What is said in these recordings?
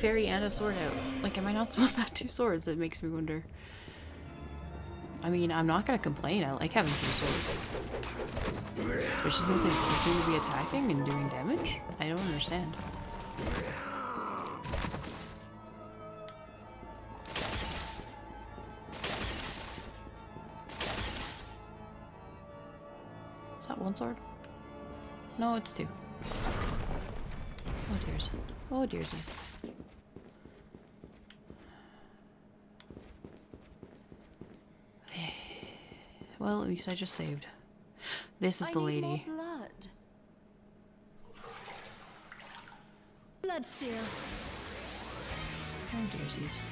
fairy and a sword out. Like, am I not supposed to have two swords? That makes me wonder. I mean, I'm not gonna complain. I like having two swords. Especially since they both seem to be attacking and doing damage. I don't understand. Is that one sword? No, it's two. Oh dears. Oh dearsies. Well, at least I just saved. This is the lady. Blood. Bloodstained. Oh dearsies.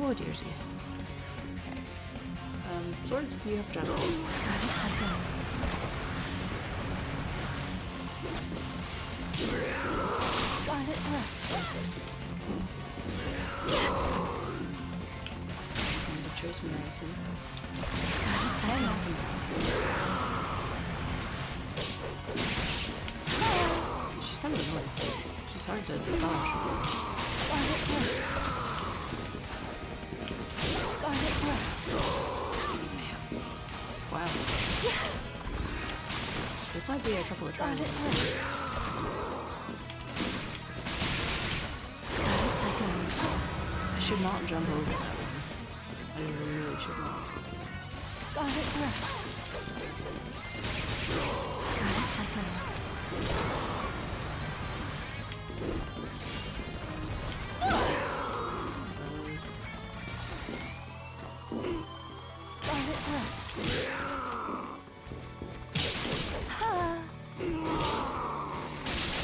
Oh dearsies. Okay. Swords, you have jump. Scarlet Rust. The choice medicine. She's kind of annoying. She's hard to dodge. Scarlet Rust. Scarlet Rust. Man. Wow. This might be a couple of tries. I should not jump over that one. I really should not. Scarlet Rust. Scarlet Cyclone. Scarlet Rust.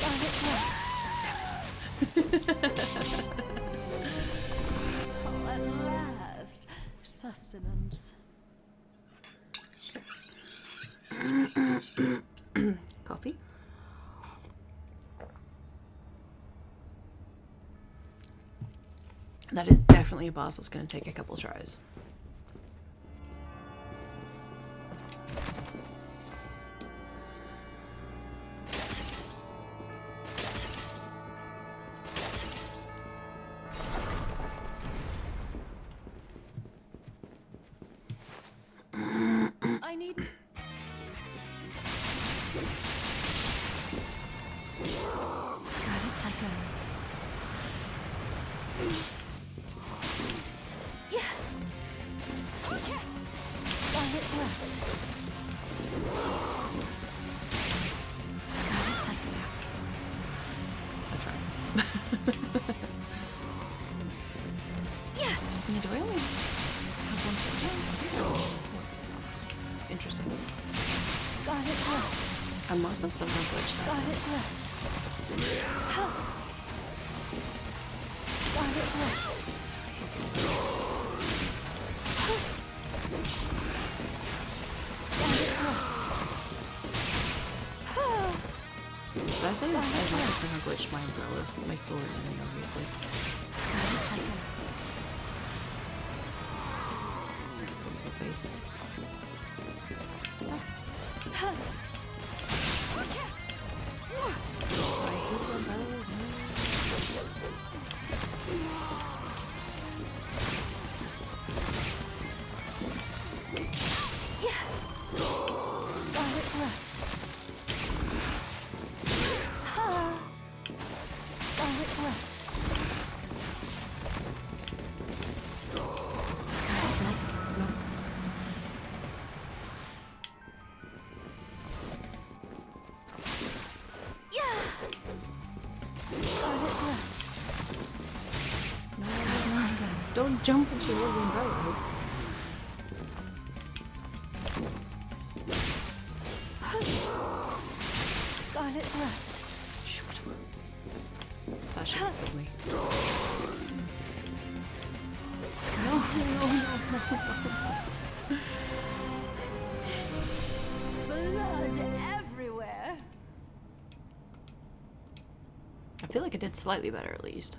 Scarlet Rust. Oh, at last. Sustenance. Coffee? That is definitely a boss that's going to take a couple tries. I need... Scarlet Cyclone. Yeah. Okay. Scarlet Rust. Scarlet Cyclone. I'll try. Yeah. Do I only have one sword? Interesting. Scarlet Rust. I must have somehow glitched that. Scarlet Rust. Huh. Scarlet Rust. Scarlet Rust. Did I say I must have somehow glitched my umbrellas, my sword, and then obviously. Scarlet Cyclone. Let's close my face. Huh. I hate the umbrellas. Yeah. Scarlet Rust. Scarlet Rust. Scarlet Cyclone. Yeah. Scarlet Rust. Scarlet Cyclone. Don't jump into the umbrella. Scarlet Rust. Shoot. That should have killed me. Scarlet Cyclone. Blood everywhere. I feel like I did slightly better at least.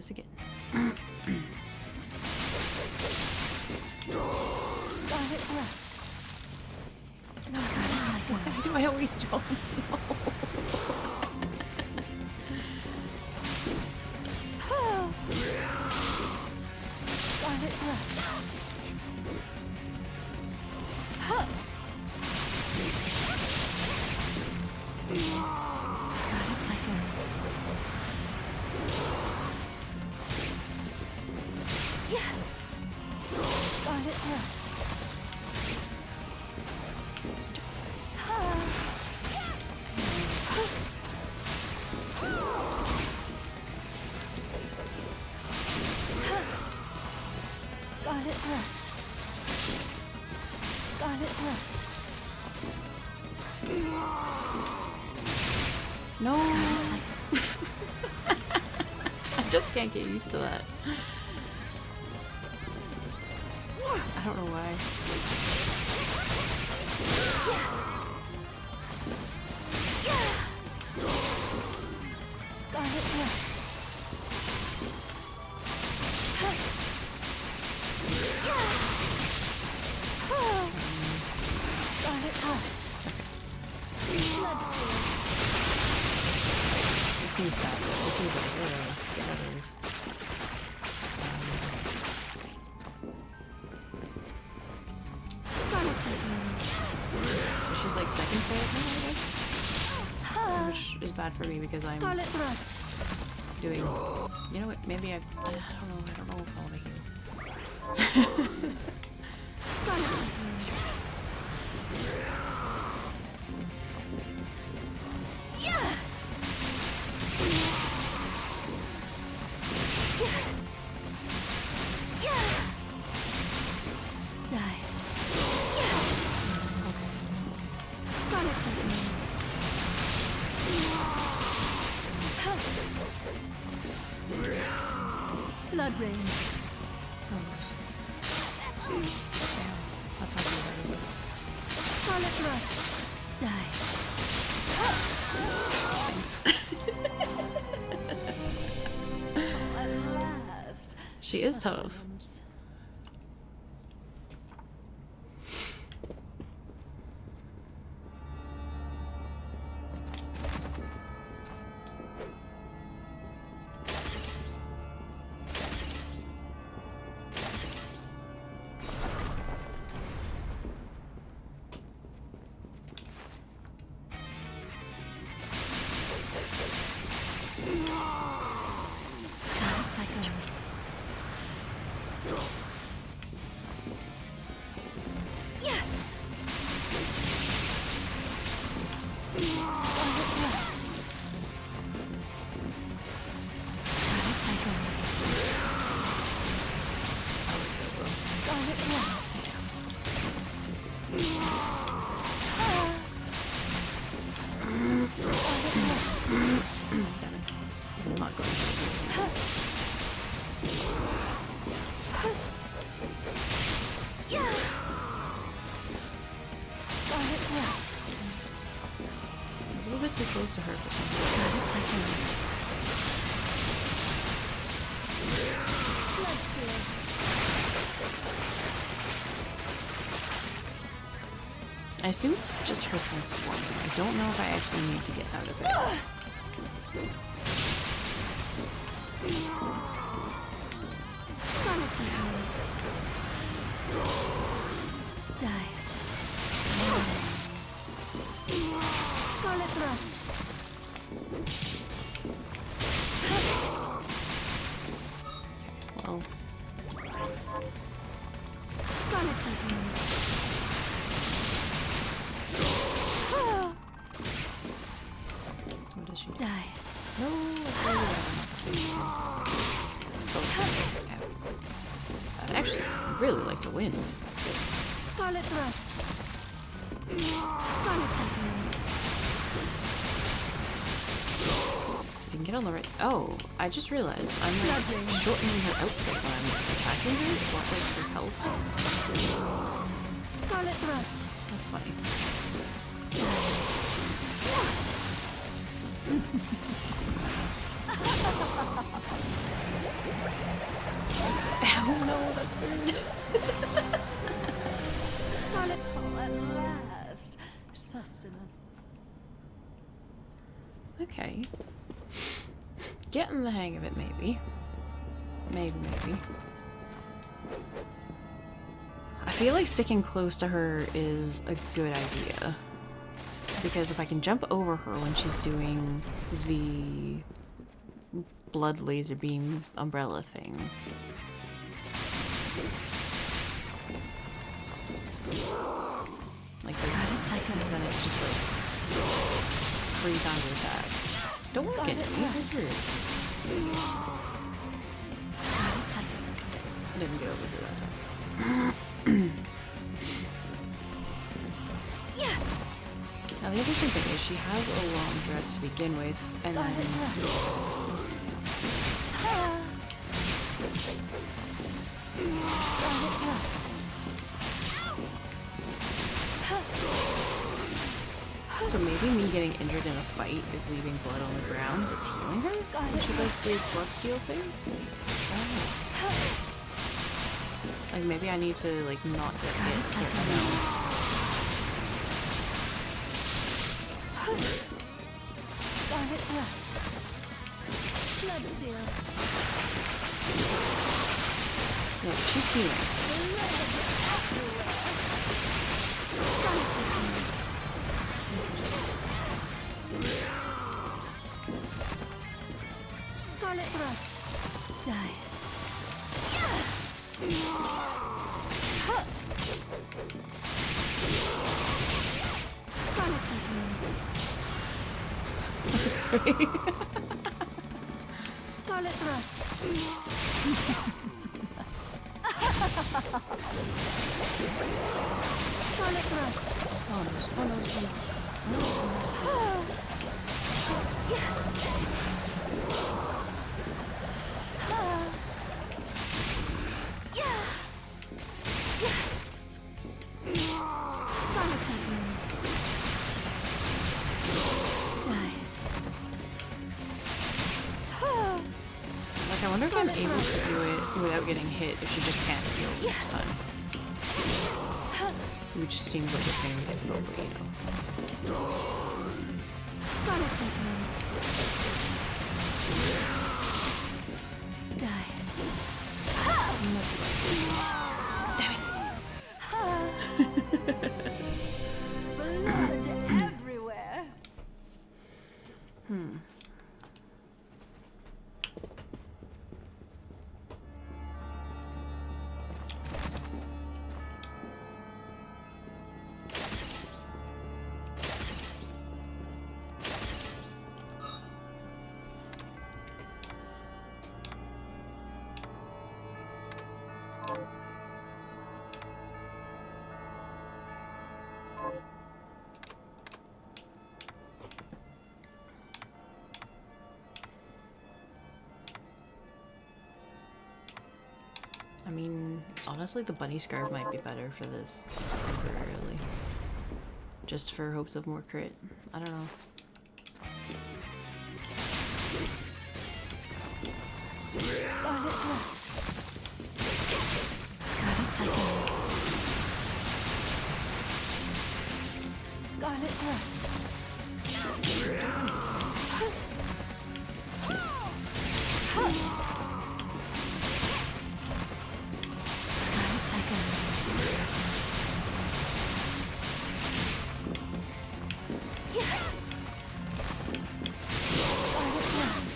tries again. Scarlet Rust. Why do I always jump? Scarlet Rust. Scarlet Cyclone. Yeah. Scarlet Rust. Scarlet Rust. Scarlet Rust. No. Scarlet Cyclone. I just can't get used to that. I don't know why. Scarlet Rust. Scarlet Rust. Bloodstained. Let's see if that. Let's see if it is. The others. Scarlet Cyclone. So she's like second phase now, I guess? Which is bad for me because I'm Scarlet Rust. doing. You know what? Maybe I don't know. I don't know if I'll make it. Scarlet Cyclone. Yeah. Yeah. Die. Scarlet Cyclone. Blood rain. Oh gosh. That's not good. Scarlet Rust. Die. At last. She is tough. Sustenance. Scarlet Cyclone. Yeah. Scarlet Rust. Scarlet Cyclone. Scarlet Rust. Damn it. This is not going to Yeah. Scarlet Rust. a little bit too close to her for some reason. Scarlet Cyclone. Bloodstained. I assume this is just her transformed. I don't know if I actually need to get out of it. Scarlet Cyclone. Die. Scarlet Rust. Well, Scarlet Cyclone. what does she do? Die. No, so it's okay. I'd actually really like to win. Scarlet Rust. Scarlet Cyclone. If you can get on the right. Oh, I just realized I'm like shortening her outfit when I'm attacking her. It's not like her health. Scarlet Rust. That's funny. Oh no, that's weird. Scarlet. Oh, at last. Sustenance. Okay. Getting the hang of it, maybe. Maybe. I feel like sticking close to her is a good idea. Because if I can jump over her when she's doing the blood laser beam umbrella thing. Like this, then it's just like 3 times attack. Don't look at me, that's rude. I didn't get over here that time. Now the interesting thing is she has a long dress to begin with, and then so maybe me getting injured in a fight is leaving blood on the ground, it's healing her? And she does the blood steal thing? Oh. Like maybe I need to like not get hit a certain amount. Scarlet rust. Bloodstained. No, she's healing. Scarlet rust. Die. Scarlet Sorry. Scarlet rust. Scarlet rust. Oh no. Like, I wonder if I'm able to do it without getting hit if she just can't heal next time. Which seems like it's gonna be difficult, but you know. Die. Not too bad. Damn it. Blood everywhere. I mean, honestly, the bunny scarf might be better for this temporarily. Just for hopes of more crit. I don't know. Scarlet rust. Scarlet cycle. Scarlet rust. Scarlet cycle. Scarlet rust.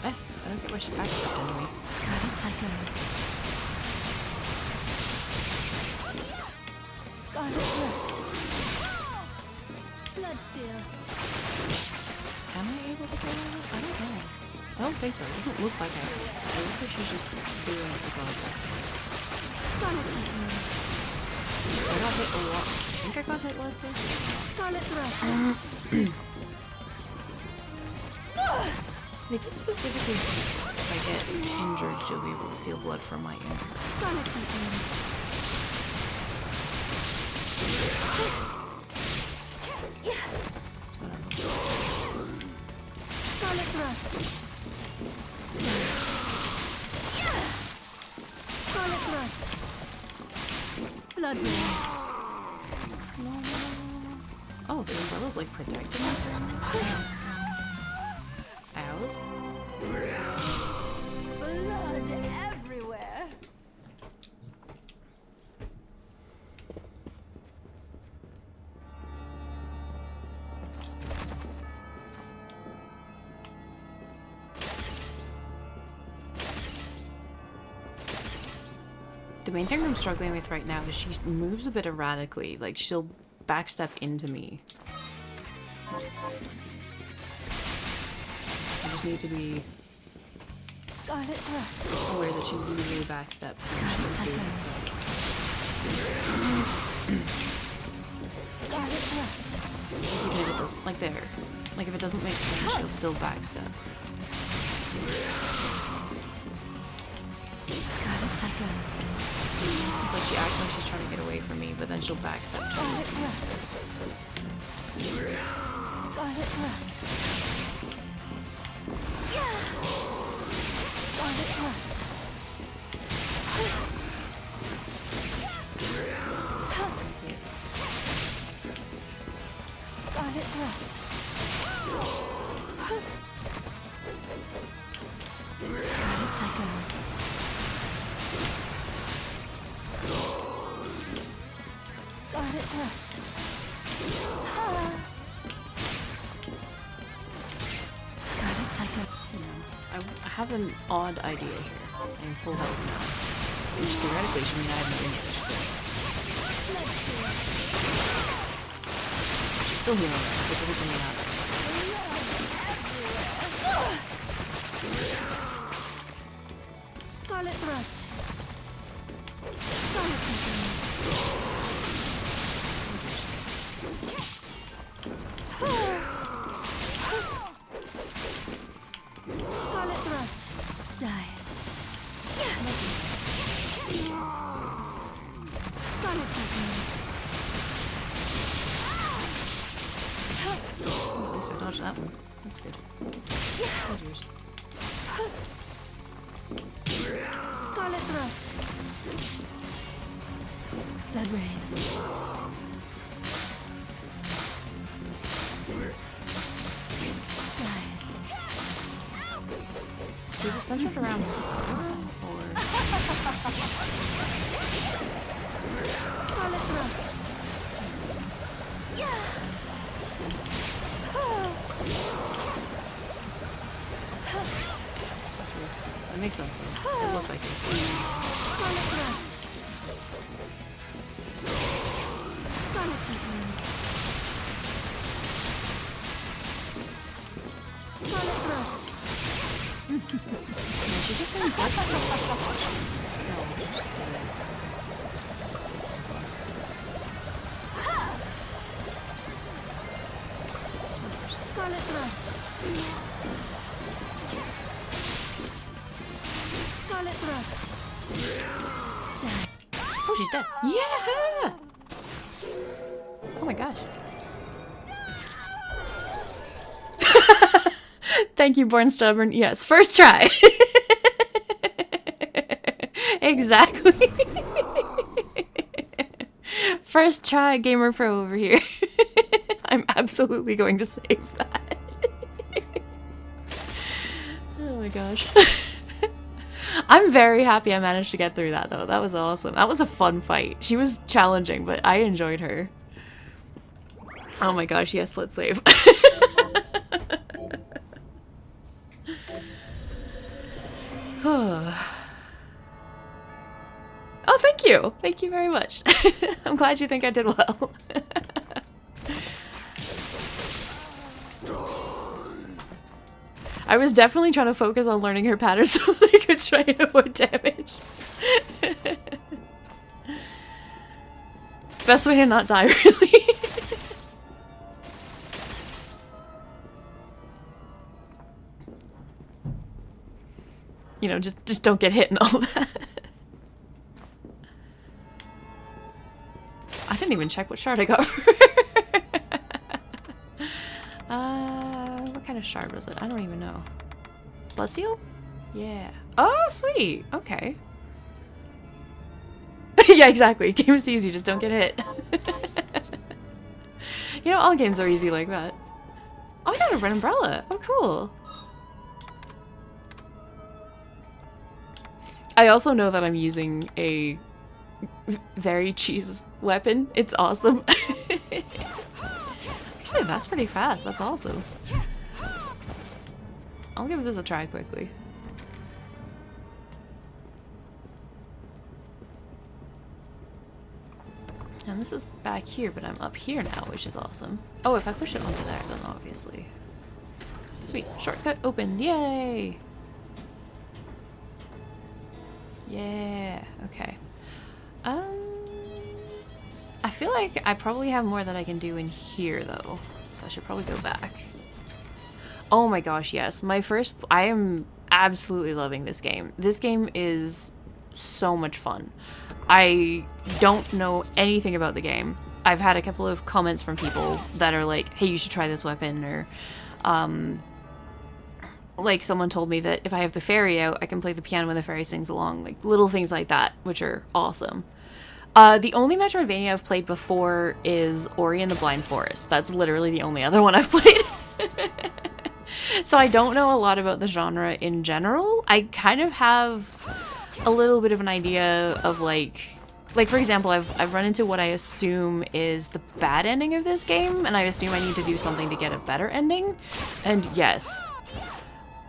I don't get why she backstepped into me. Scarlet cycle. Scarlet rust. Bloodstained. Am I able to get out of this? I don't know. I don't think so. It doesn't look like I am. It looks like she's just doing what the god does. Scarlet cycle. I got hit a lot. I think I got hit last time. Scarlet rust. They did specifically say if I get injured, she'll be able to steal blood from my injury. Scarlet cycle. Scarlet Thrust. Scarlet Thrust. Blood Rain. Oh, the umbrella's like protecting me from owls? Blood everywhere. The main thing I'm struggling with right now is she moves a bit erratically. Like, she'll backstep into me. I just need to be Scarlet Thrust. aware that she usually backsteps when she's doing stuff. Scarlet Thrust. Even if it doesn't, like there. Like if it doesn't make sense, she'll still backstep. Scarlet Cyclone. It's like she acts like she's trying to get away from me, but then she'll backstep Scarlet towards me. Thrust. Scarlet Thrust. Scarlet Thrust. That's it. Scarlet Thrust. Scarlet Cyclone. Scarlet Thrust. Scarlet Cyclone. I have an odd idea here. I'm full health now. Which theoretically should mean I have no English, but she's still healing there, which doesn't really matter. Scarlet Thrust. Scarlet Cyclone. Scarlet Thrust. Die. Scarlet Cyclone. Oh, at least I dodged that one. That's good. Oh, dears. Scarlet Thrust. Blood Rain. Die. Is it centered around her, or Scarlet Thrust. that makes sense though. It looked like it. Scarlet Thrust. Scarlet Cyclone. Scarlet Thrust. Yeah, she's just really good. No, just did it. Scarlet Thrust. Scarlet Thrust. Oh, she's dead. Yeah! Oh my gosh. Thank you, Born Stubborn. Yes, first try. Exactly. First try, Gamer Pro over here. I'm absolutely going to save that. Oh my gosh. I'm very happy I managed to get through that though. That was awesome. That was a fun fight. She was challenging, but I enjoyed her. Oh my gosh, yes, let's save. Oh, thank you. Thank you very much. I'm glad you think I did well. I was definitely trying to focus on learning her patterns so I could try and avoid damage. Best way to not die, really. You know, just don't get hit and all that. I didn't even check what shard I got. What kind of shard was it? I don't even know. Bloodsteel? Yeah. Oh, sweet. Okay. Yeah, exactly. Game is easy, just don't get hit. You know, all games are easy like that. Oh, I got a red umbrella. Oh, cool. I also know that I'm using a very cheese weapon. It's awesome. Actually, that's pretty fast. That's awesome. I'll give this a try quickly. And this is back here, but I'm up here now, which is awesome. Oh, if I push it onto there, then obviously. Sweet. Shortcut open. Yay! Yeah. Okay. I feel like I probably have more that I can do in here, though. So I should probably go back. Oh my gosh, yes. I am absolutely loving this game. This game is so much fun. I don't know anything about the game. I've had a couple of comments from people that are like, hey, you should try this weapon, or like someone told me that if I have the fairy out, I can play the piano when the fairy sings along, like little things like that, which are awesome. The only Metroidvania I've played before is Ori and the Blind Forest. That's literally the only other one I've played. So I don't know a lot about the genre in general. I kind of have a little bit of an idea of like for example, I've run into what I assume is the bad ending of this game, and I assume I need to do something to get a better ending. And yes,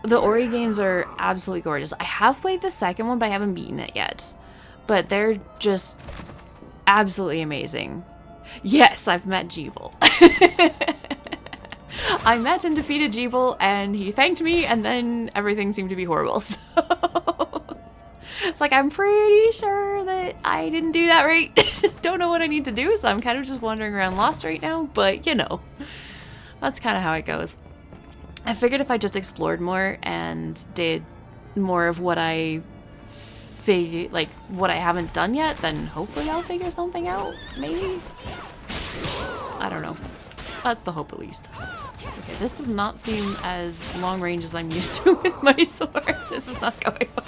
the Ori games are absolutely gorgeous. I have played the second one, but I haven't beaten it yet. But they're just absolutely amazing. Yes, I've met Jeeble. I met and defeated Jeeble, and he thanked me, and then everything seemed to be horrible. So it's like, I'm pretty sure that I didn't do that right. Don't know what I need to do, so I'm kind of just wandering around lost right now, but you know, that's kind of how it goes. I figured if I just explored more and did more of what I what I haven't done yet, then hopefully I'll figure something out, maybe? I don't know. That's the hope, at least. Okay, this does not seem as long range as I'm used to with my sword. This is not going well.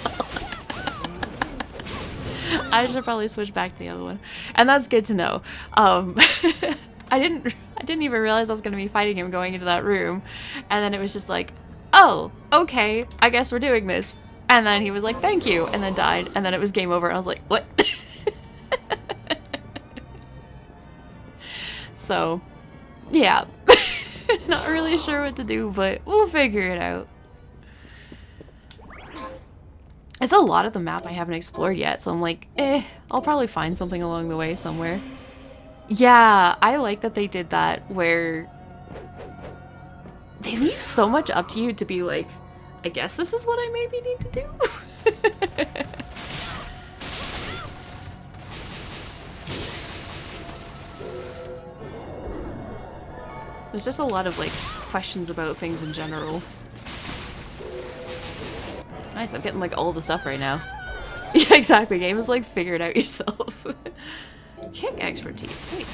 I should probably switch back to the other one. And that's good to know. I didn't even realize I was going to be fighting him going into that room. And then it was just like, oh, okay, I guess we're doing this. And then he was like, thank you, and then died. And then it was game over. And I was like, what? So, yeah. Not really sure what to do, but we'll figure it out. It's a lot of the map I haven't explored yet, so I'm like, I'll probably find something along the way somewhere. Yeah, I like that they did that, where they leave so much up to you to be like, I guess this is what I maybe need to do. There's just a lot of like questions about things in general. Nice, I'm getting like all the stuff right now. Yeah, exactly. Game is like, figure it out yourself. Kick expertise, sweet.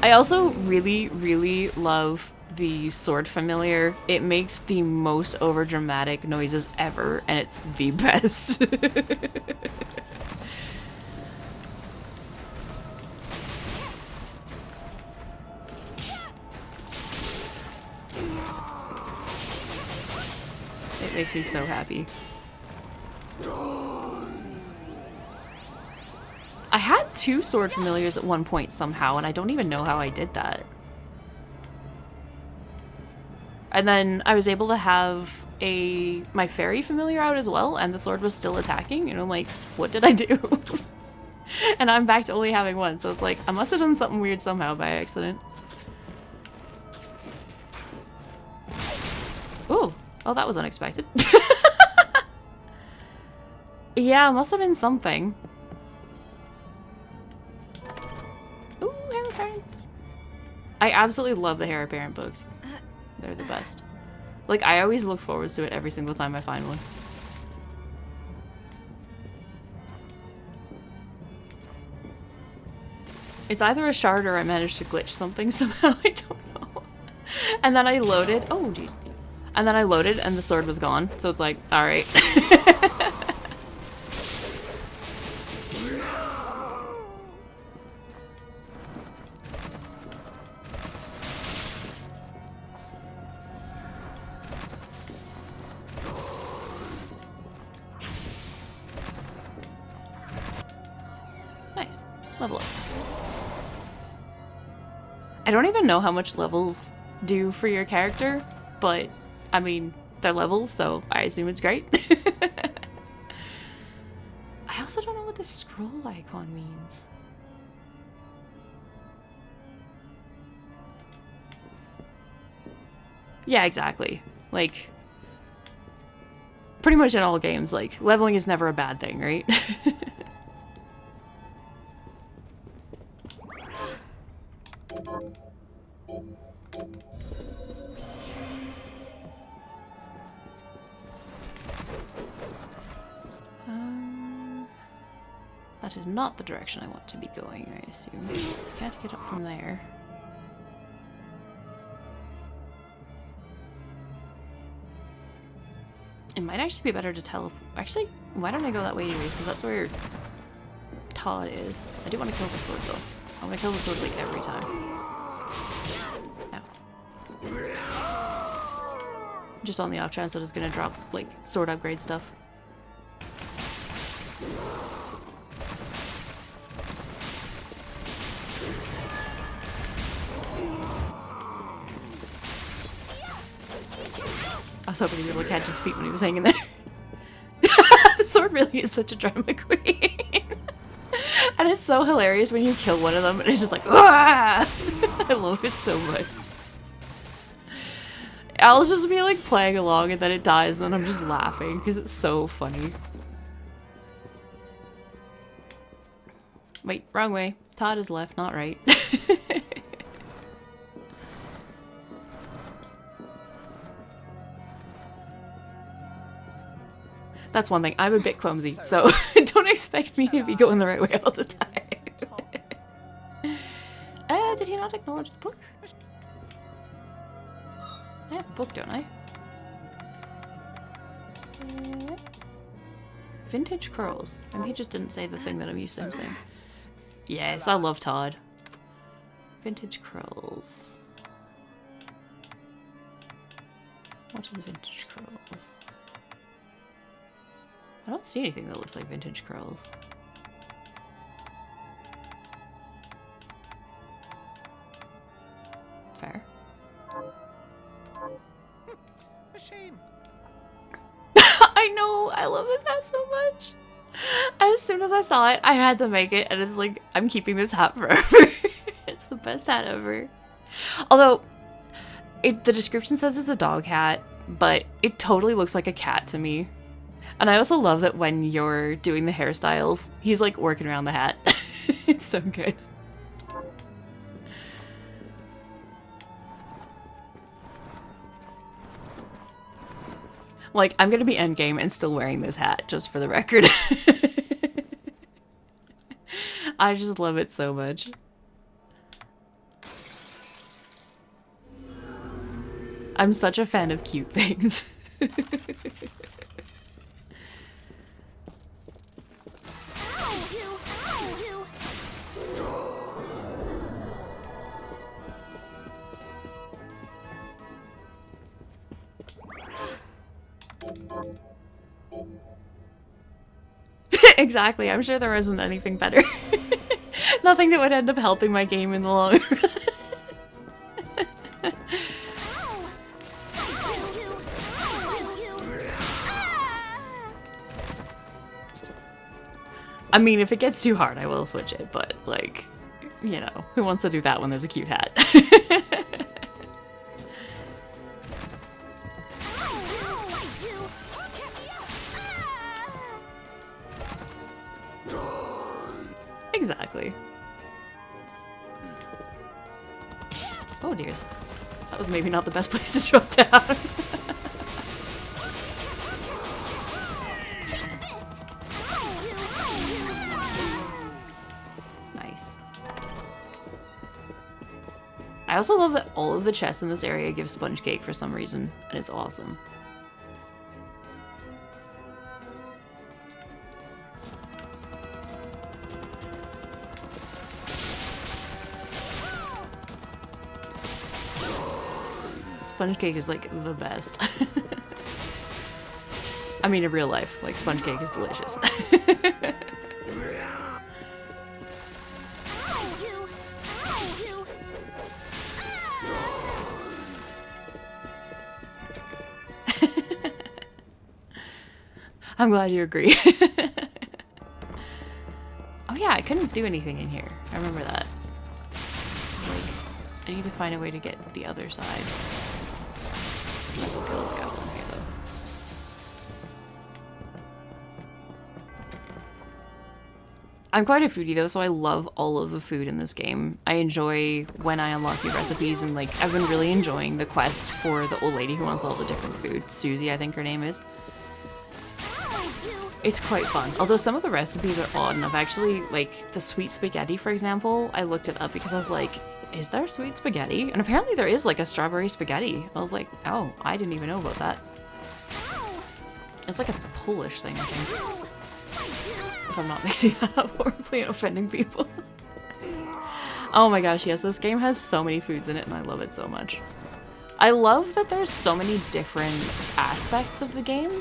I also really, really love the sword familiar. It makes the most overdramatic noises ever, and it's the best. It makes me so happy. I had 2 sword familiars at one point somehow, and I don't even know how I did that. And then I was able to have my fairy familiar out as well, and the sword was still attacking, and I'm like, what did I do? And I'm back to only having 1, so it's like, I must have done something weird somehow by accident. Ooh. Oh, that was unexpected. Yeah, must have been something. Ooh, Heir Apparent. I absolutely love the Heir Apparent books. They're the best. Like, I always look forward to it every single time I find one. It's either a shard or I managed to glitch something somehow. I don't know. And then I loaded. Oh, jeez. And then I loaded and the sword was gone. So it's like, alright. Nice. Level up. I don't even know how much levels do for your character, but I mean, they're levels, so I assume it's great. I also don't know what this scroll icon means. Yeah, exactly. Like, pretty much in all games, like, leveling is never a bad thing, right? That is not the direction I want to be going, I assume. Can't get up from there. It might actually be better to actually, why don't I go that way anyways? Because that's where Todd is. I do want to kill the sword though. I want to kill the sword like every time. Ow. Just on the off chance that it's gonna drop like sword upgrade stuff. I was hoping he'd be able to catch his feet when he was hanging there. The sword really is such a drama queen. And it's so hilarious when you kill one of them and it's just like, ah! I love it so much. I'll just be like playing along and then it dies and then I'm just laughing because it's so funny. Wait, wrong way. Todd is left, not right. That's one thing. I'm a bit clumsy, so don't expect me to be going the right way all the time. Did he not acknowledge the book? I have a book, don't I? Vintage curls. Maybe he just didn't say the thing that I'm used to him saying. Yes, I love Todd. Vintage curls. What is vintage curls? I don't see anything that looks like vintage curls. Fair. A shame. I know! I love this hat so much! As soon as I saw it, I had to make it, and it's like, I'm keeping this hat forever. It's the best hat ever. Although, the description says it's a dog hat, but it totally looks like a cat to me. And I also love that when you're doing the hairstyles, he's like working around the hat. It's so good. Like, I'm gonna be endgame and still wearing this hat, just for the record. I just love it so much. I'm such a fan of cute things. Exactly, I'm sure there isn't anything better. Nothing that would end up helping my game in the long run. I mean, if it gets too hard, I will switch it, but, like, you know, who wants to do that when there's a cute hat? Exactly. Oh, dears. That was maybe not the best place to drop down. Nice. also love that all of the chests in this area give sponge cake for some reason, and it's awesome. Sponge cake is like the best. I mean, in real life, like sponge cake is delicious. I'm glad you agree. Oh yeah, I couldn't do anything in here. I remember that. Like, I need to find a way to get the other side. Might as well kill this goblin here, though. I'm quite a foodie, though, so I love all of the food in this game. I enjoy when I unlock new recipes, and, like, I've been really enjoying the quest for the old lady who wants all the different food. Susie, I think her name is. It's quite fun. Although some of the recipes are odd, and I've actually, like, the sweet spaghetti, for example, I looked it up because I was like, is there sweet spaghetti? And apparently there is, like, a strawberry spaghetti. I was like, oh, I didn't even know about that. It's like a Polish thing, I think. If I'm not mixing that up horribly and offending people. Oh my gosh, yes, this game has so many foods in it, and I love it so much. I love that there's so many different aspects of the game.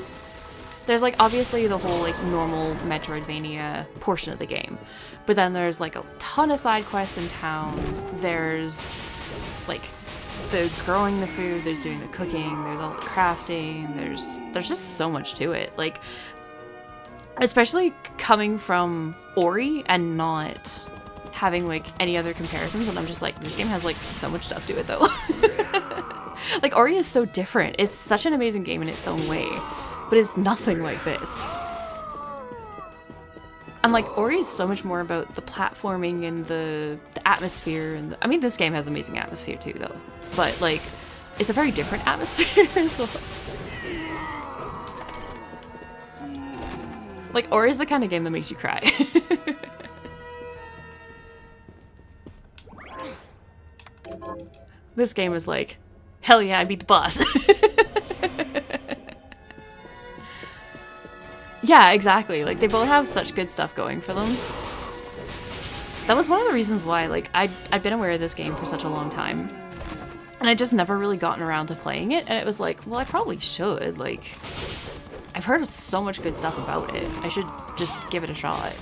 There's, like, obviously the whole, like, normal Metroidvania portion of the game. But then there's, like, a ton of side quests in town. There's, like, the growing the food, there's doing the cooking, there's all the crafting, there's just so much to it. Like, especially coming from Ori and not having, like, any other comparisons, and I'm just like, this game has, like, so much stuff to it, though. Like, Ori is so different. It's such an amazing game in its own way. But it's nothing like this. And like, Ori is so much more about the platforming and the atmosphere. And I mean, this game has amazing atmosphere too, though. But like, it's a very different atmosphere as well. Like, Ori is the kind of game that makes you cry. This game is like, hell yeah, I beat the boss. Yeah, exactly. Like, they both have such good stuff going for them. That was one of the reasons why, like, I'd been aware of this game for such a long time. And I just never really gotten around to playing it. And it was like, well, I probably should. Like, I've heard so much good stuff about it. I should just give it a shot.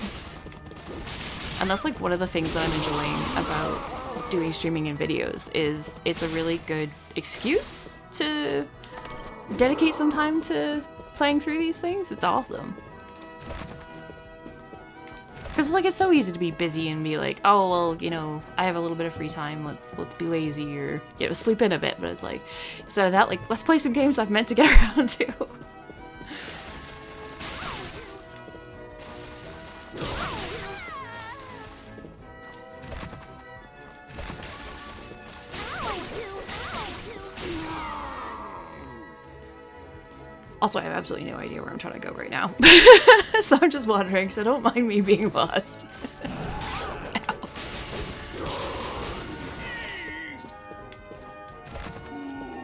And that's, like, one of the things that I'm enjoying about doing streaming and videos is it's a really good excuse to dedicate some time to playing through these things. It's awesome. Because, like, it's so easy to be busy and be like, oh, well, you know, I have a little bit of free time, let's be lazy, or, you know, sleep in a bit. But it's like, instead of that, like, let's play some games I've meant to get around to. Also, I have absolutely no idea where I'm trying to go right now. So I'm just wandering, so don't mind me being lost.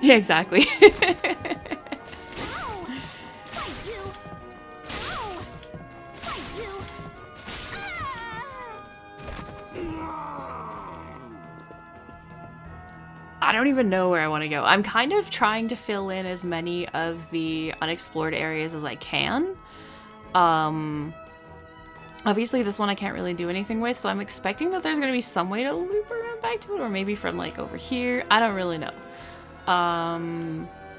Yeah, exactly. I don't even know where I want to go. I'm kind of trying to fill in as many of the unexplored areas as I can. Obviously this one I can't really do anything with, so I'm expecting that there's going to be some way to loop around back to it, or maybe from like over here. I don't really know.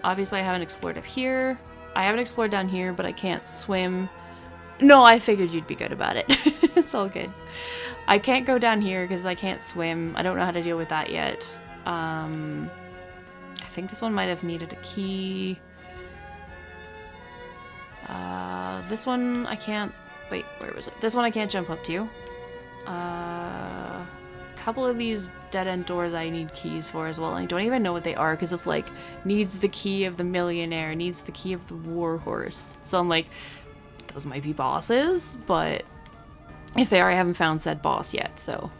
Obviously I haven't explored up here. I haven't explored down here, but I can't swim. No, I figured you'd be good about it. It's all good. I can't go down here because I can't swim. I don't know how to deal with that yet. I think this one might have needed a key. This one I can't... Wait, where was it? This one I can't jump up to. A couple of these dead-end doors I need keys for as well. And I don't even know what they are because it's like, needs the key of the millionaire, needs the key of the warhorse. So I'm like, those might be bosses, but if they are, I haven't found said boss yet, so...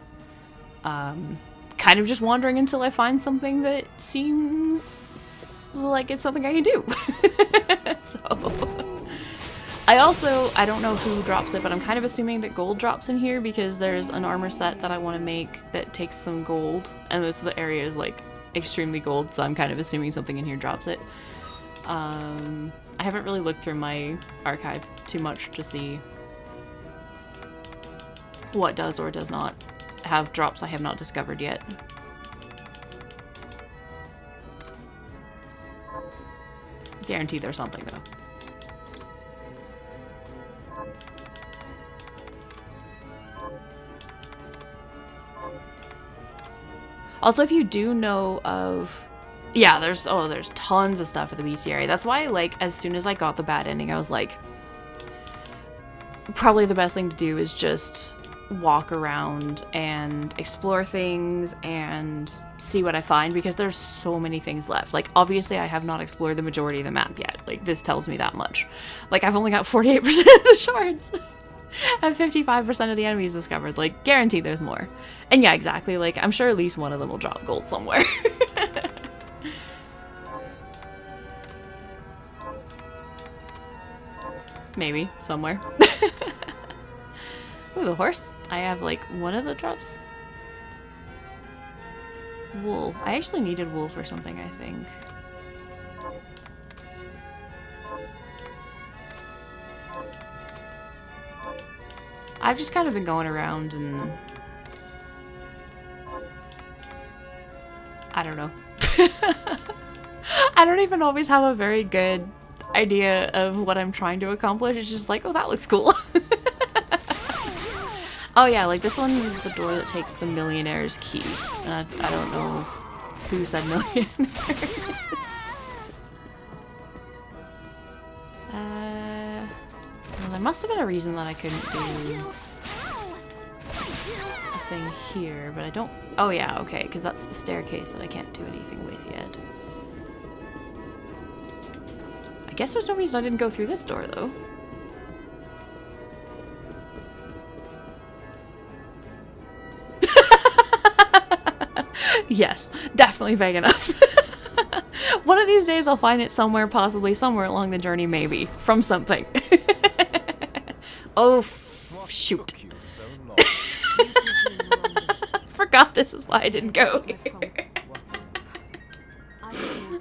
kind of just wandering until I find something that seems like it's something I can do. So I don't know who drops it, but I'm kind of assuming that gold drops in here because there's an armor set that I want to make that takes some gold, and this area is like extremely gold, so I'm kind of assuming something in here drops it. I haven't really looked through my archive too much to see what does or does not have drops I have not discovered yet. Guaranteed there's something though. Also, if you do know of... Yeah, there's tons of stuff at the bestiary. That's why, like, as soon as I got the bad ending, I was like, probably the best thing to do is just walk around and explore things and see what I find, because there's so many things left. Like, obviously, I have not explored the majority of the map yet. Like, this tells me that much. Like, I've only got 48% of the shards. And 55% of the enemies discovered. Like, guaranteed there's more. And yeah, exactly. Like, I'm sure at least one of them will drop gold somewhere. Maybe. Somewhere. Ooh, the horse. I have, like, one of the drops. Wool. I actually needed wool for something, I think. I've just kind of been going around and... I don't know. I don't even always have a very good idea of what I'm trying to accomplish. It's just like, oh, that looks cool. Oh yeah, like this one is the door that takes the millionaire's key. And I don't know who said millionaires. Well, there must have been a reason that I couldn't do a thing here, but I don't... Oh yeah, okay, because that's the staircase that I can't do anything with yet. I guess there's no reason I didn't go through this door, though. Yes, definitely vague enough. One of these days I'll find it somewhere, possibly somewhere along the journey, maybe. From something. Oh, shoot. Forgot this is why I didn't go here.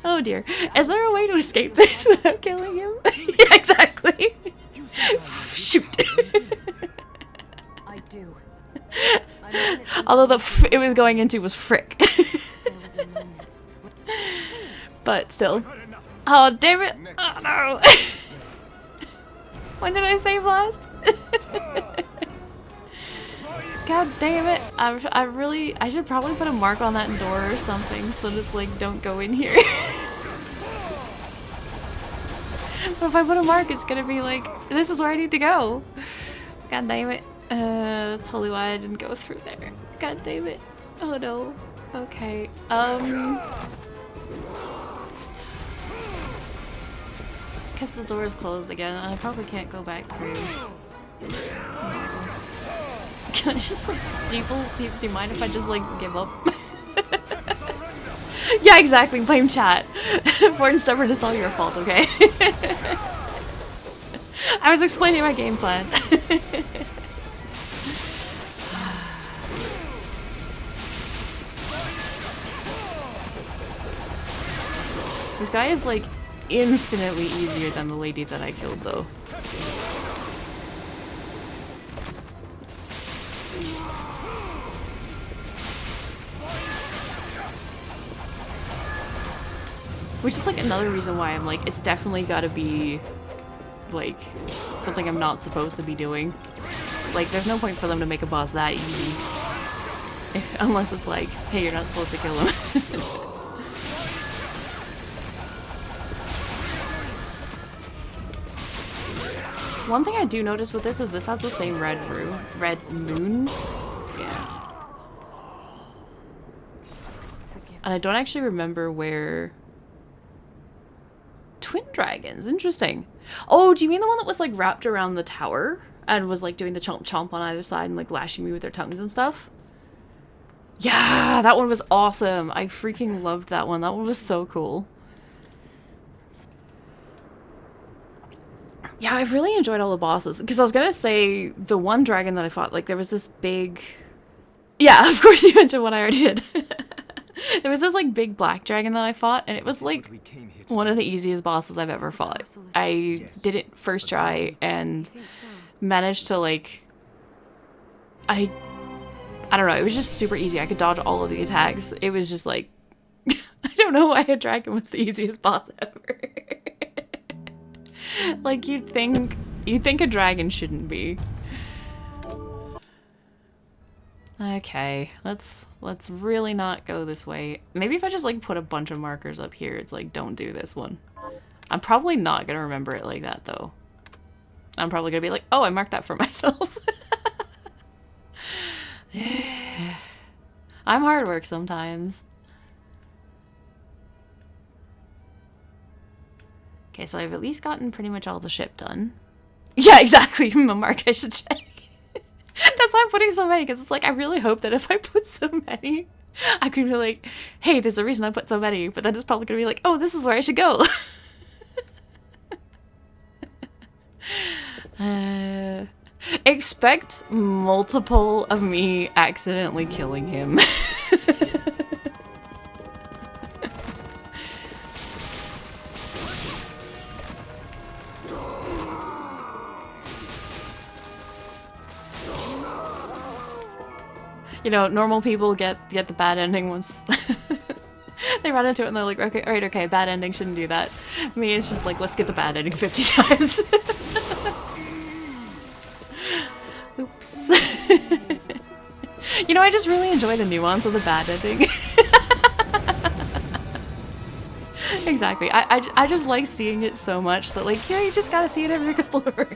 Oh dear. Is there a way to escape this without killing him? Yeah, exactly. Shoot. I do. Although the it was going into was frick. But still. Oh, damn it. Oh, no. When did I save last? God damn it. I should probably put a mark on that door or something so that it's like, don't go in here. But if I put a mark, it's gonna be like, this is where I need to go. God damn it. That's totally why I didn't go through there. God damn it. Oh no. Okay. Because the door is closed again, and I probably can't go back through. Can I just like, do you mind if I just like give up? Yeah, exactly. Blame chat. Born stubborn is all your fault, okay? I was explaining my game plan. This guy is like infinitely easier than the lady that I killed, though. Which is like another reason why I'm like, it's definitely gotta be like something I'm not supposed to be doing. Like, there's no point for them to make a boss that easy. Unless it's like, hey, you're not supposed to kill him. One thing I do notice with this is this has the same red moon. Yeah. And I don't actually remember where... Twin dragons, interesting. Oh, do you mean the one that was like wrapped around the tower and was like doing the chomp chomp on either side and like lashing me with their tongues and stuff? Yeah, that one was awesome. I freaking loved that one. That one was so cool. Yeah, I've really enjoyed all the bosses. Because I was going to say, the one dragon that I fought, like, there was this big... Yeah, of course you mentioned what I already did. There was this, like, big black dragon that I fought, and it was, like, one of the easiest bosses I've ever fought. I did it first try, and managed to, like... I don't know, it was just super easy. I could dodge all of the attacks. It was just like, I don't know why a dragon was the easiest boss ever. Like, you'd think a dragon shouldn't be. Okay, let's really not go this way. Maybe if I just like put a bunch of markers up here, it's like, don't do this one. I'm probably not gonna remember it like that though. I'm probably gonna be like, oh, I marked that for myself. I'm hard work sometimes. Okay, so I've at least gotten pretty much all the ship done. Yeah, exactly. Mark, I should check. That's why I'm putting so many, because it's like, I really hope that if I put so many, I could be like, hey, there's a reason I put so many, but then it's probably gonna be like, oh, this is where I should go. Expect multiple of me accidentally killing him. You know, normal people get the bad ending once they run into it and they're like, okay, alright, okay, bad ending, shouldn't do that. Me, it's just like, let's get the bad ending 50 times. Oops. You know, I just really enjoy the nuance of the bad ending. Exactly. I just like seeing it so much that, like, yeah, you just gotta see it every couple of rooms.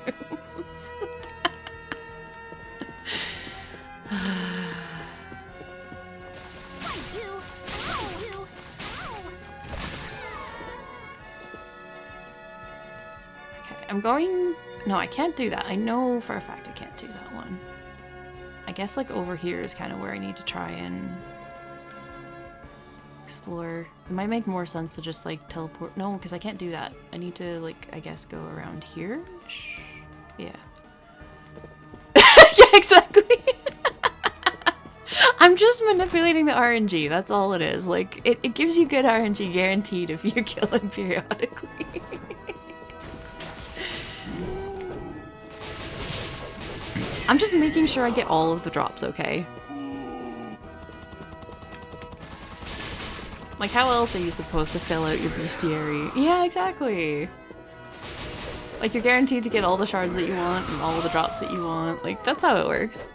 I'm going... No, I can't do that. I know for a fact I can't do that one. I guess, like, over here is kind of where I need to try and explore. It might make more sense to just, like, teleport. No, because I can't do that. I need to, like, I guess go around here? Yeah. Yeah, exactly. I'm just manipulating the RNG. That's all it is. Like, it gives you good RNG guaranteed if you kill him periodically. I'm just making sure I get all of the drops, okay? Like, how else are you supposed to fill out your bestiary? Yeah, exactly. Like, you're guaranteed to get all the shards that you want and all of the drops that you want. Like, that's how it works.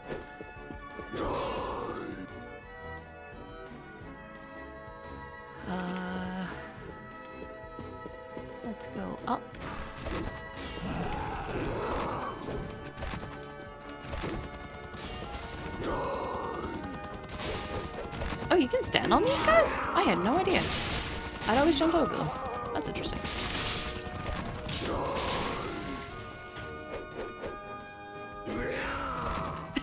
Let's go up. Oh, you can stand on these guys? I had no idea. I'd always jump over them. That's interesting.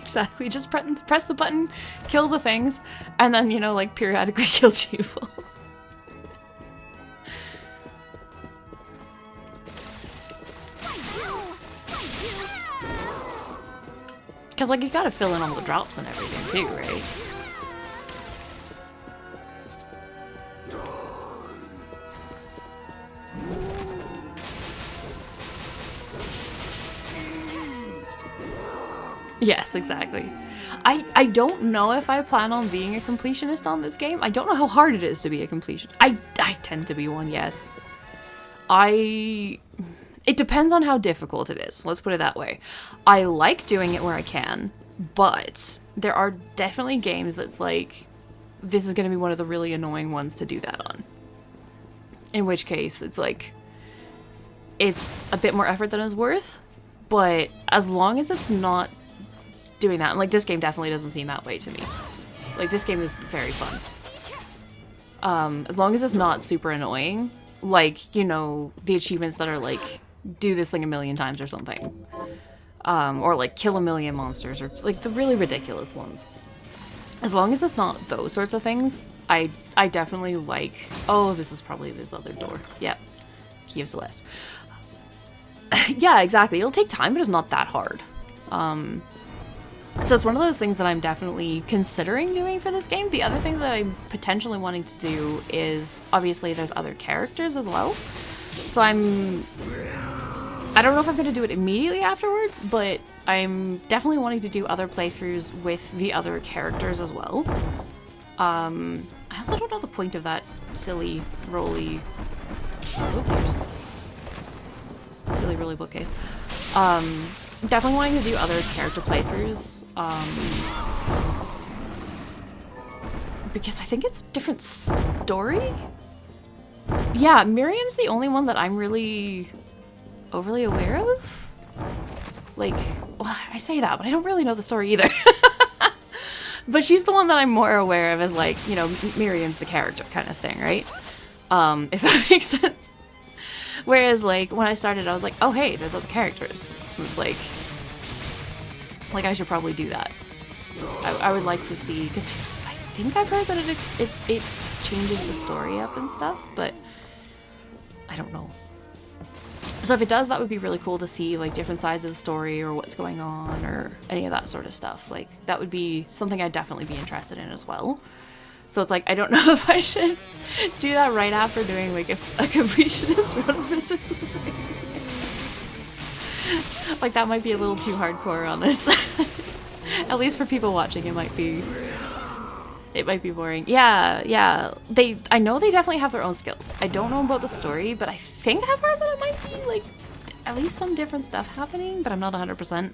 Exactly, just press the button, kill the things, and then, you know, like, periodically kill people. Because, like, you gotta fill in all the drops and everything, too, right? Yes, exactly. I don't know if I plan on being a completionist on this game. I don't know how hard it is to be a completionist. I tend to be one, yes. It depends on how difficult it is. Let's put it that way. I like doing it where I can, but there are definitely games that's like, this is going to be one of the really annoying ones to do that on. In which case, it's like, it's a bit more effort than it's worth, but as long as it's not doing that, and like, this game definitely doesn't seem that way to me. Like, this game is very fun. As long as it's not super annoying, like, you know, the achievements that are like, do this thing 1,000,000 times or something. Or like, kill 1,000,000 monsters, or like the really ridiculous ones. as long as it's not those sorts of things, I definitely like... Oh, this is probably this other door. Yep. Key of Celeste. Yeah, exactly. It'll take time, but it's not that hard. So it's one of those things that I'm definitely considering doing for this game. The other thing that I'm potentially wanting to do is, obviously there's other characters as well. So I don't know if I'm going to do it immediately afterwards, but I'm definitely wanting to do other playthroughs with the other characters as well. I also don't know the point of that silly roly... silly roly bookcase. Definitely wanting to do other character playthroughs, because I think it's a different story? Yeah, Miriam's the only one that I'm really overly aware of. Like, well, I say that, but I don't really know the story either. But she's the one that I'm more aware of as, like, you know, Miriam's the character kind of thing, right? If that makes sense. Whereas, like, when I started, I was like, oh, hey, there's other characters. It's like I should probably do that. I would like to see, because I think I've heard that it changes the story up and stuff, but I don't know. So if it does, that would be really cool to see, like, different sides of the story or what's going on or any of that sort of stuff. Like, that would be something I'd definitely be interested in as well. So it's like, I don't know if I should do that right after doing, like, a completionist run of this or something. Like, that might be a little too hardcore on this. At least for people watching, it might be boring. Yeah. I know they definitely have their own skills. I don't know about the story, but I think I've heard that it might be, like, at least some different stuff happening, but I'm not 100%.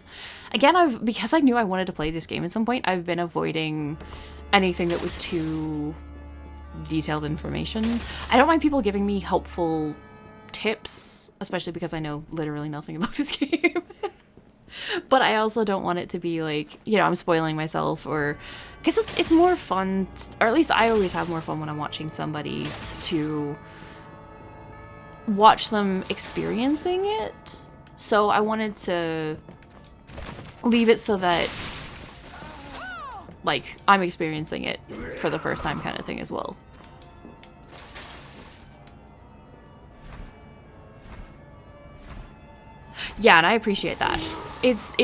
Again, because I knew I wanted to play this game at some point, I've been avoiding anything that was too detailed information. I don't mind people giving me helpful tips, especially because I know literally nothing about this game. But I also don't want it to be like, you know, I'm spoiling myself, or because it's more fun, or at least I always have more fun when I'm watching somebody to watch them experiencing it. So I wanted to leave it so that, like, I'm experiencing it for the first time kind of thing as well. Yeah, and I appreciate that. It's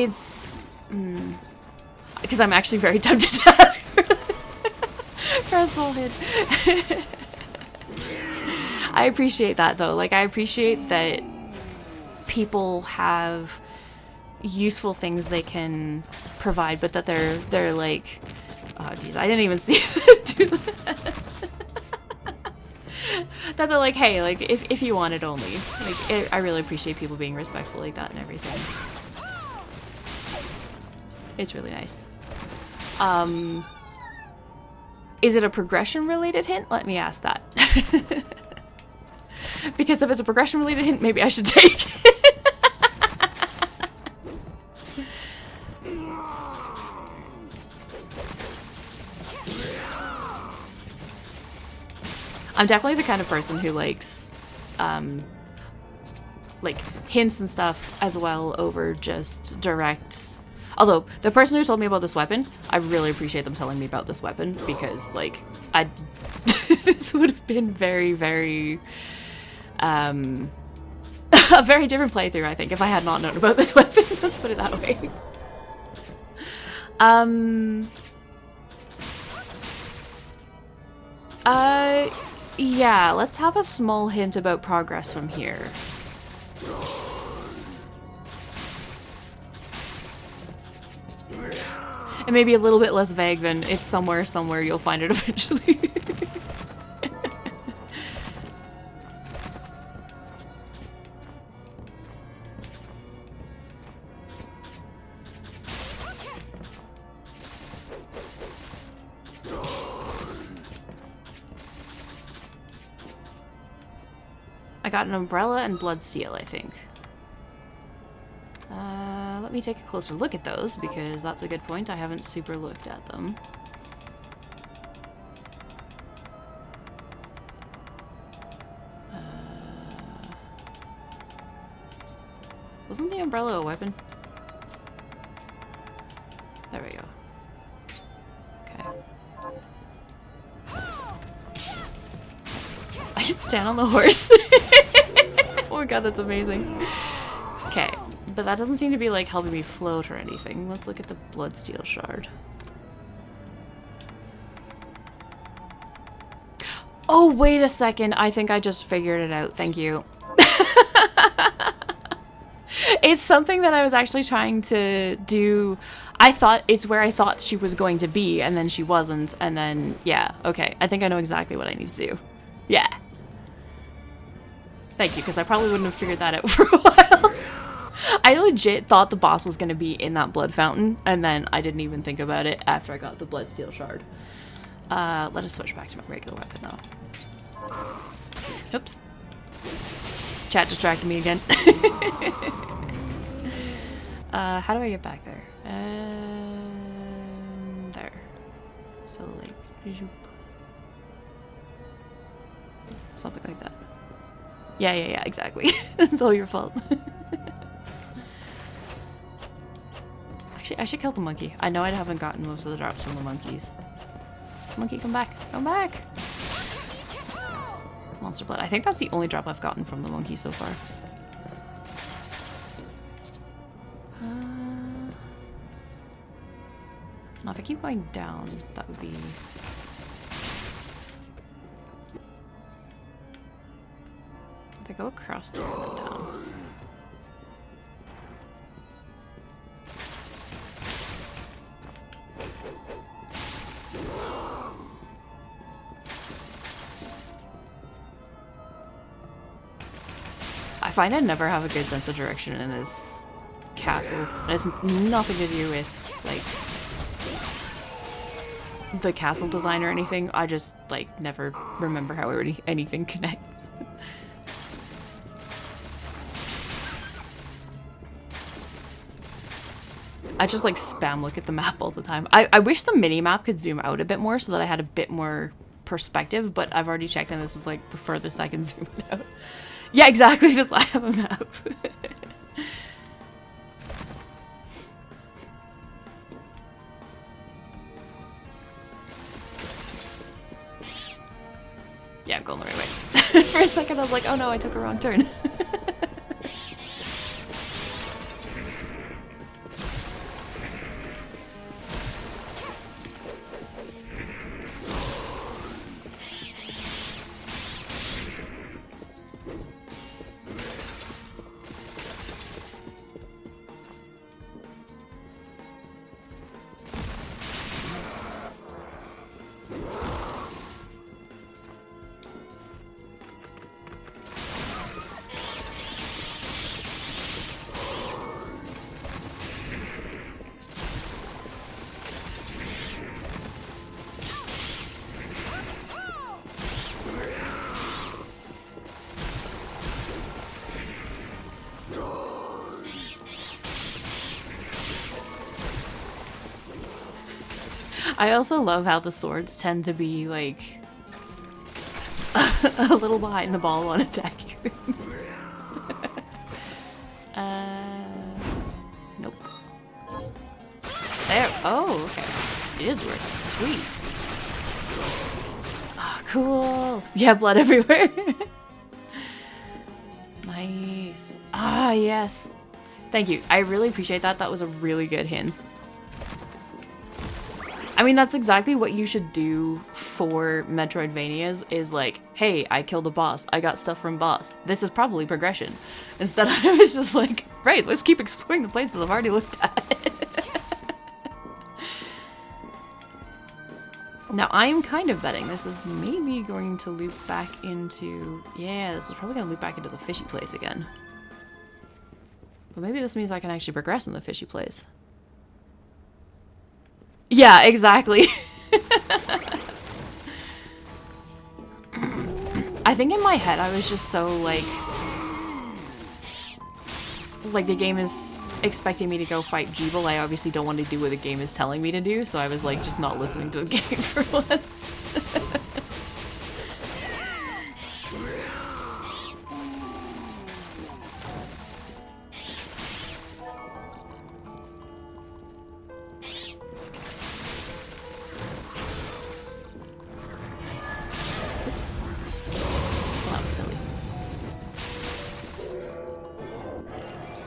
because I'm actually very tempted to ask for a soul hit. I appreciate that, though. Like, I appreciate that people have useful things they can provide, but that they're like, oh geez, I didn't even see it do that. That they're like, hey, like, if you want it only. Like, I really appreciate people being respectful like that and everything. It's really nice. Is it a progression-related hint? Let me ask that. Because if it's a progression-related hint, maybe I should take it. I'm definitely the kind of person who likes, like, hints and stuff as well over just direct. Although, the person who told me about this weapon, I really appreciate them telling me about this weapon, because, like, this would have been very, very, a very different playthrough, I think, if I had not known about this weapon. Let's put it that way. Yeah, let's have a small hint about progress from here. And maybe a little bit less vague than it's somewhere you'll find it eventually. I got an umbrella and blood seal, I think. Let me take a closer look at those, because that's a good point. I haven't super looked at them. Wasn't the umbrella a weapon? There we go. Okay. stand on the horse. Oh my god, that's amazing. Okay, but that doesn't seem to be like helping me float or anything. Let's look at the Bloodsteel shard. Oh, wait a second. I think I just figured it out. Thank you. It's something that I was actually trying to do. I thought it's where I thought she was going to be, and then she wasn't, and then, yeah, okay. I think I know exactly what I need to do. Yeah. Thank you, because I probably wouldn't have figured that out for a while. I legit thought the boss was going to be in that blood fountain, and then I didn't even think about it after I got the Bloodsteel shard. Let us switch back to my regular weapon, though. Oops. Chat distracted me again. How do I get back there? There. So, like, zoop. Something like that. Yeah, exactly. It's all your fault. Actually, I should kill the monkey. I know I haven't gotten most of the drops from the monkeys. Monkey, come back. Come back! Monster blood. I think that's the only drop I've gotten from the monkey so far. Now if I keep going down, that would be... If I go across there and then down. I find I never have a good sense of direction in this castle. It has nothing to do with, like, the castle design or anything. I just, like, never remember how anything connects. I just, like, spam look at the map all the time. I wish the mini-map could zoom out a bit more so that I had a bit more perspective, but I've already checked and this is, like, the furthest I can zoom it out. Yeah, exactly. That's why I have a map. Yeah, I'm going the right way. For a second, I was like, oh no, I took a wrong turn. I also love how the swords tend to be, like, a little behind the ball on attacking things. Nope. There. Oh, okay. It is working. Sweet. Oh, cool. Yeah, blood everywhere. Nice. Ah, yes. Thank you. I really appreciate that. That was a really good hint. I mean, that's exactly what you should do for Metroidvanias, is like, hey, I killed a boss. I got stuff from boss. This is probably progression. Instead, I was just like, right, let's keep exploring the places I've already looked at. Now, I am kind of betting this is maybe going to loop back into... Yeah, this is probably going to loop back into the fishy place again. But maybe this means I can actually progress in the fishy place. Yeah, exactly. I think in my head I was just so like the game is expecting me to go fight Jeeble. I obviously don't want to do what the game is telling me to do, so I was like just not listening to the game for once.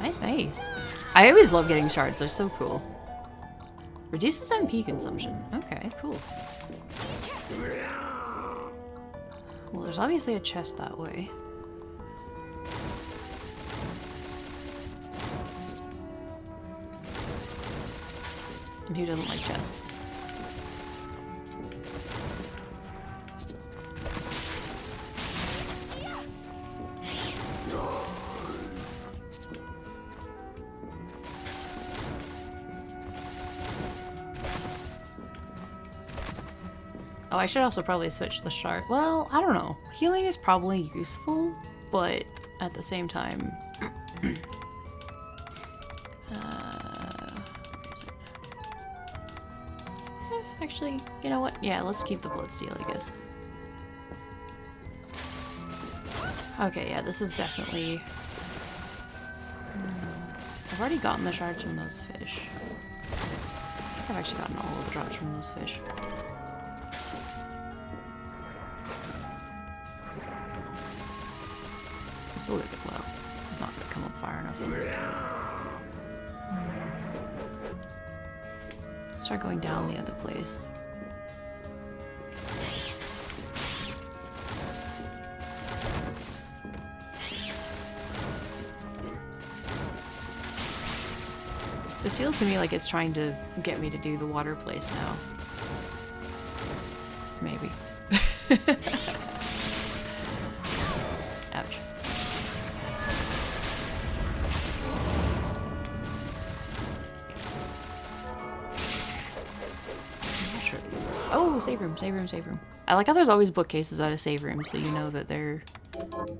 Nice, nice. I always love getting shards. They're so cool. Reduces MP consumption. Okay, cool. Well, there's obviously a chest that way. And who doesn't like chests? Oh, I should also probably switch the shard. Well, I don't know. Healing is probably useful, but at the same time... where is it? Actually, you know what? Yeah, let's keep the Bloodstained, I guess. Okay, yeah, this is definitely... I've already gotten the shards from those fish. I think I've actually gotten all of the drops from those fish. It's a little bit low. It's not going to come up far enough. Let's start going down the other place. This feels to me like it's trying to get me to do the water place now. Maybe. Ouch. I'm not sure. Oh, save room, save room, save room. I like how there's always bookcases out of save rooms, so you know that they're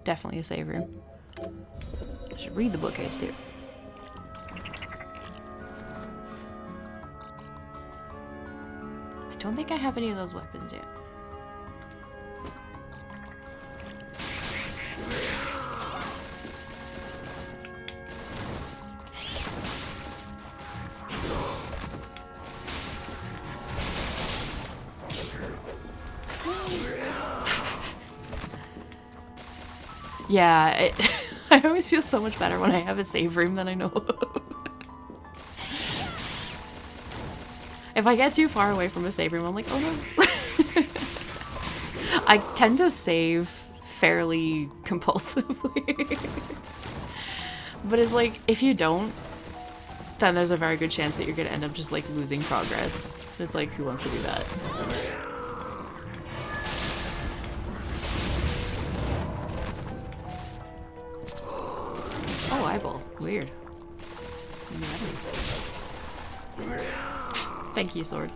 definitely a save room. I should read the bookcase too. I don't think I have any of those weapons yet. Yeah, I always feel so much better when I have a save room than I know of. If I get too far away from a save room, I'm like, oh no. I tend to save fairly compulsively. But it's like, if you don't, then there's a very good chance that you're gonna end up just like losing progress. It's like, who wants to do that? Oh, eyeball. Weird. Thank you, sword.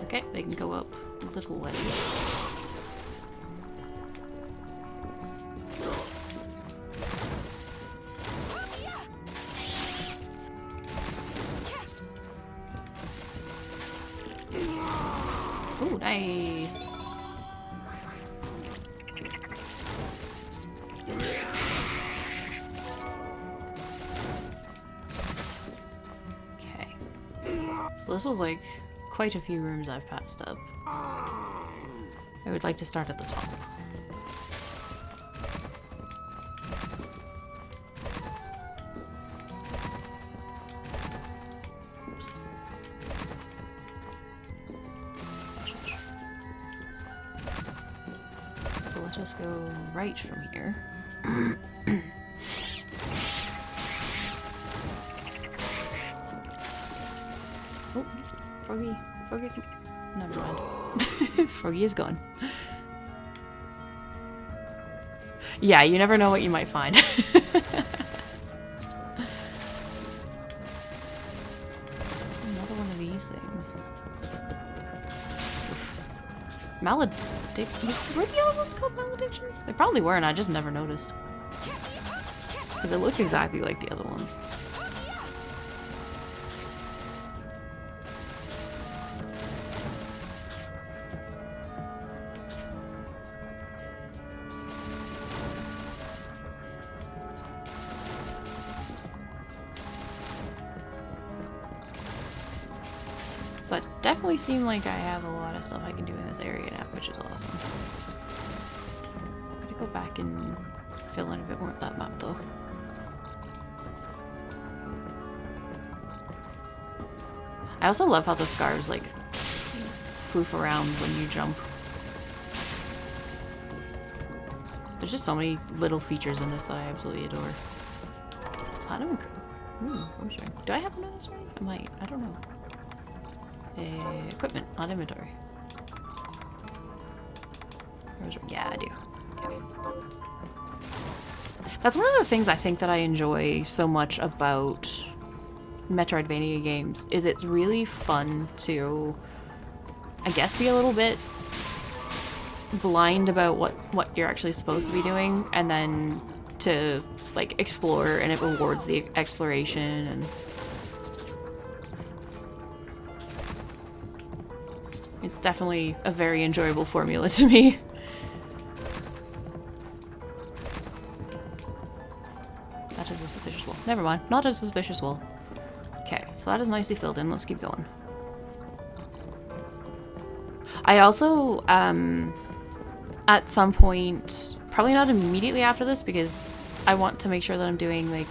Okay, they can go up a little way. Ooh, nice. So this was like quite a few rooms I've passed up. I would like to start at the top. Oops. So let us go right from here. Oh, Froggy. Froggy. Never mind. Froggy is gone. Yeah, you never know what you might find. Another one of these things. Were the other ones called maledictions? They probably were, and I just never noticed. Because they look exactly like the other ones. So it definitely seemed like I have a lot of stuff I can do in this area now, which is awesome. go back and fill in a bit more of that map though. I also love how the scarves like floof around when you jump. There's just so many little features in this that I absolutely adore. Platinum I'm sure. Do I have one of those already? I might. I don't know. Equipment, not inventory. Yeah, I do. Okay. That's one of the things I think that I enjoy so much about Metroidvania games, is it's really fun to, I guess, be a little bit blind about what you're actually supposed to be doing, and then to like explore, and it rewards the exploration. And it's definitely a very enjoyable formula to me. That is a suspicious wall. Never mind, not a suspicious wall. Okay, so that is nicely filled in. Let's keep going. I also, at some point, probably not immediately after this because I want to make sure that I'm doing like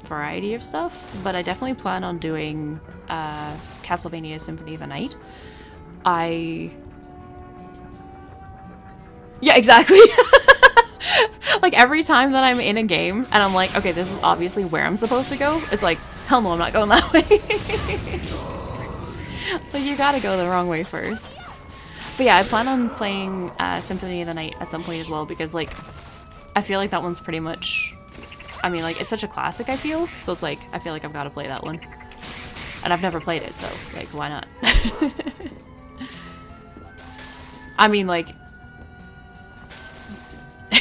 variety of stuff, but I definitely plan on doing Castlevania Symphony of the Night. Yeah, exactly. Like every time that I'm in a game and I'm like, okay, this is obviously where I'm supposed to go, it's like, hell no, I'm not going that way. Like you gotta go the wrong way first. But yeah, I plan on playing Symphony of the Night at some point as well, because like I feel like that one's pretty much, I mean, like it's such a classic, I feel, so it's like I feel like I've got to play that one, and I've never played it, so like why not? I mean, like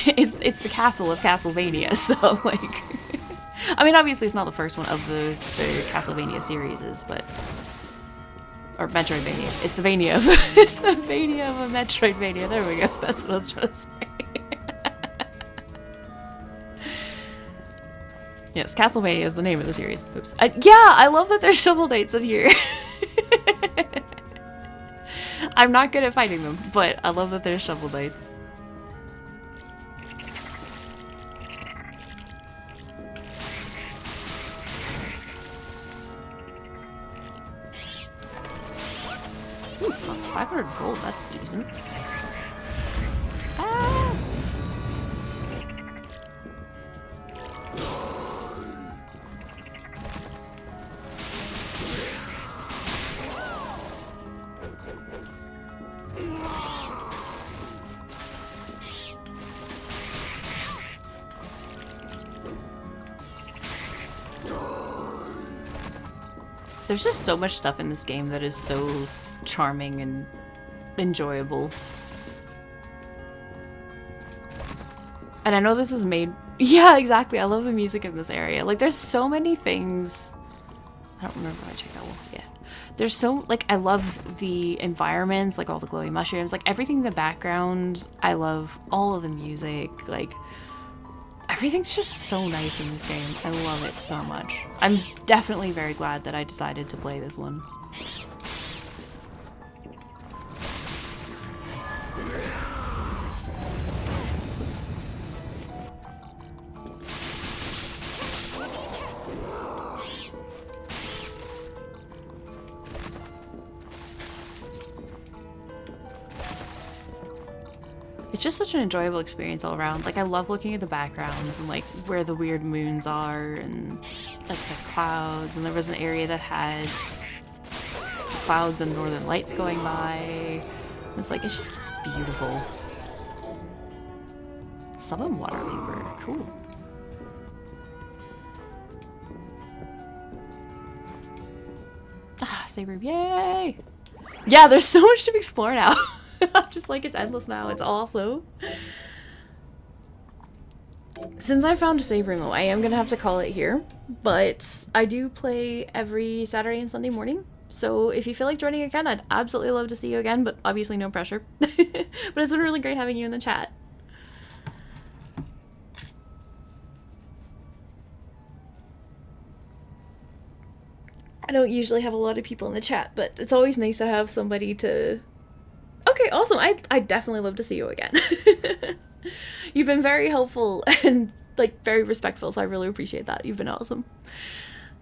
it's the castle of Castlevania, so like I mean, obviously it's not the first one of the Castlevania series, but or Metroidvania. It's the Vania of it's the Vania of a Metroidvania. There we go. That's what I was trying to say. Yes, Castlevania is the name of the series. Oops. Yeah, I love that there's shovel knights in here. I'm not good at fighting them, but I love that there's shovel knights. Ooh, fuck, 500 gold, that's decent. Ah! There's just so much stuff in this game that is so charming and enjoyable. And I know this is made... Yeah, exactly. I love the music in this area. Like, there's so many things... I don't remember if I checked that wall. Yeah. There's so... Like, I love the environments, like all the glowing mushrooms, like everything in the background. I love all of the music. Like, everything's just so nice in this game. I love it so much. I'm definitely very glad that I decided to play this one. It's just such an enjoyable experience all around. Like, I love looking at the backgrounds and like where the weird moons are and like the clouds, and there was an area that had clouds and northern lights going by. It's like, it's just beautiful. Summon water lever, cool. Ah, save room, yay! Yeah, there's so much to explore now. I'm just like, it's endless now. It's awesome. Since I found a save room though, I am gonna have to call it here, but I do play every Saturday and Sunday morning, so if you feel like joining again, I'd absolutely love to see you again, but obviously no pressure. But it's been really great having you in the chat. I don't usually have a lot of people in the chat, but it's always nice to have somebody to... Okay, awesome. I'd definitely love to see you again. You've been very helpful and like very respectful, so I really appreciate that. You've been awesome.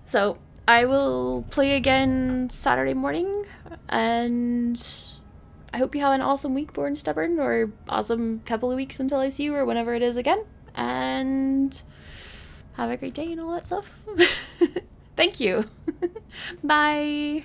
So I will play again Saturday morning, and I hope you have an awesome week, Born Stubborn, or awesome couple of weeks until I see you, or whenever it is again. And have a great day and all that stuff. Thank you. Bye.